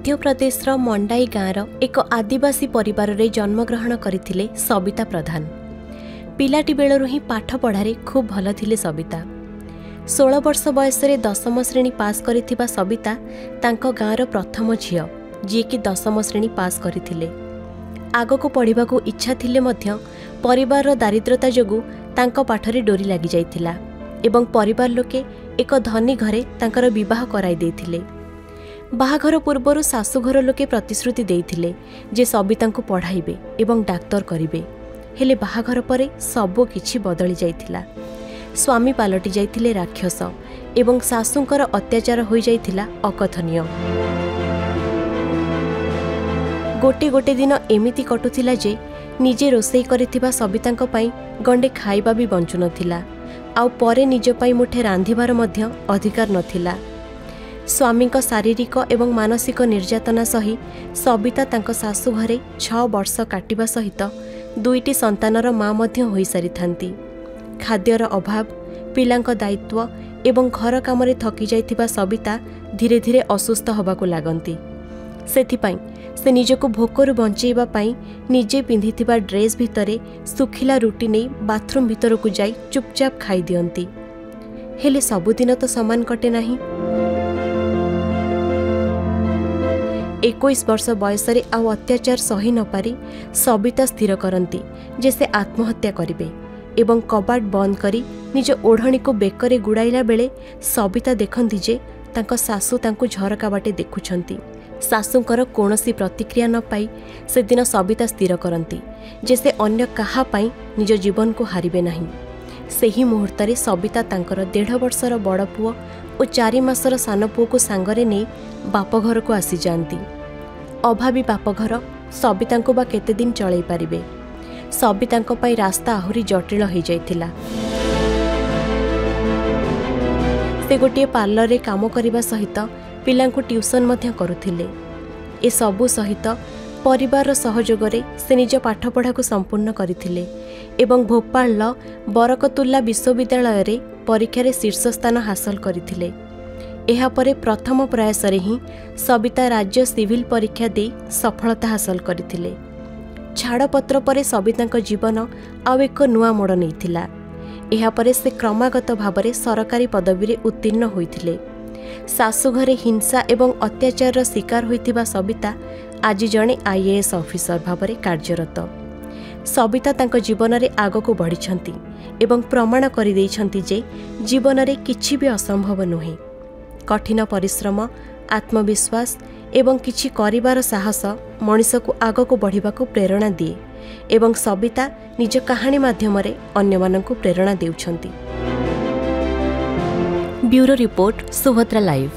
मध्यप्रदेश मंडाई गाँवर एक आदिवासी परिवार रे जन्मग्रहण करथिले सबिता प्रधान। पिलाटी बेलरू ही पाठ पढ़ारे खूब भल थिले सबिता। 16 वर्ष बयस रे 10म श्रेणी पास करिथिबा सबिता तांको गाँवर प्रथम झियो जी कि 10म श्रेणी पास करथिले। आगको पढ़िबाकू इच्छा थिले मध्य परिवार रो दारिद्रता जोगु तांको पाठरे डोरी लागि जाइथिला एवं परिवार लोके एक धनी घरे तांकर विवाह कराई देथिले। बाहाघर पूर्वर शाशुघर लोके प्रतिश्रुति देइथिले जे सबिता को पढ़ाइबे एवं डाक्तर करिबे। हेले बाहाघर परे सबो किछि बदली जाइथिला। स्वामी पालटी जाइथिले राक्षस एवं शाशुंकर अत्याचार होई जाइथिला अकथनीय। गोटे गोटे दिन एमिति कटुथिला जे निजे रोसई करिथिबा सबितांक पई गंडे खाइबा भी बंचु नथिला। आउ परे निज पई मुठे रांधिबार मध्य अधिकार नथिला। स्वामी शारीरिक एवं मानसिक निर्यातना सही सबिता तांको शाशु घरे 6 वर्ष काटिबा सहित 2टी संतानर माँ मध्य होई सारी थांती। खाद्यर अभाव, पिलांक दायित्व एवं घर कामरे थकी जाइथिबा सबिता धीरे धीरे असुस्थ होबाकू लागंती। सेथिपाई से निजको भोकरु बंचेइबा पाई निजे पिंधिथिबा ड्रेस भितरे सुखिला रुटी नहीं बाथरूम भितरकू जाई चुपचाप खाई दियंती। हेले सबुदिन तो समान कटे नाही। 21 वर्ष बयस आउ अत्याचार सही न पारी सबिता स्थिर करती जे से आत्महत्या करिवे एवं कबाट बंद करी निज ओढ़णी को बेकरे गुड़ाइला बेले सबिता देखती जे तांको सासू तांको झरका बाटे देखुछंती। सासूंकर कौनसी प्रतिक्रिया न पाई से दिन सबिता स्थिर करती जे से अन्य काहा पाई निज जीवन को हारिबे नाही। सेही मुहूर्त रे सबिता तांकर 1.5 वर्षर बड़ पुओ और 4 मासर सान पुओ को सांगरे नहीं बापघर को आसी जाती। अभावी बापघर सबिता को बा केते दिन चलई पारिबे। सबिता पई रास्ता आहुरी जटिल हो जाइथिला। से गोटे पार्लर रे काम करिबा सहित पिलांकु ट्यूशन मध्य करुथिले। ए सबु सहित परिवार सहयोग रे से निज पाठपढ़ा को संपूर्ण करथिले एवं भोपाल बरकतुल्ला विश्वविद्यालय रे परीक्षा रे शीर्ष स्थान हासिल करथिले। एहा परे प्रथम प्रयास रे ही सबिता राज्य सिविल परीक्षा दे सफलता हासिल करथिले। छाड़पत्र परे सबिता जीवन आउ एक नुआ मोड़ नैथिला। एहा परे से क्रमागत भाव सरकारी पदवी रे उत्तीर्ण होइथिले। शाशु घरे हिंसा एवं अत्याचार शिकार होइथिबा सबिता आज जणे IAS ऑफिसर भाव कार्यरत। सबिता तांको जीवन रे आगको बढ़िछंती एवं प्रमाण करि दैछंती जे जीवन रे किछि भी असंभव नुहे। कठिन परिश्रम, आत्मविश्वास एवं किछि करिबार साहस मनिष को आगको बढ़िबाकू प्रेरणा दिए एवं सबिता निज कहानी माध्यम रे अन्य मानकू प्रेरणा देउछंती। Bureau report Subhadra live.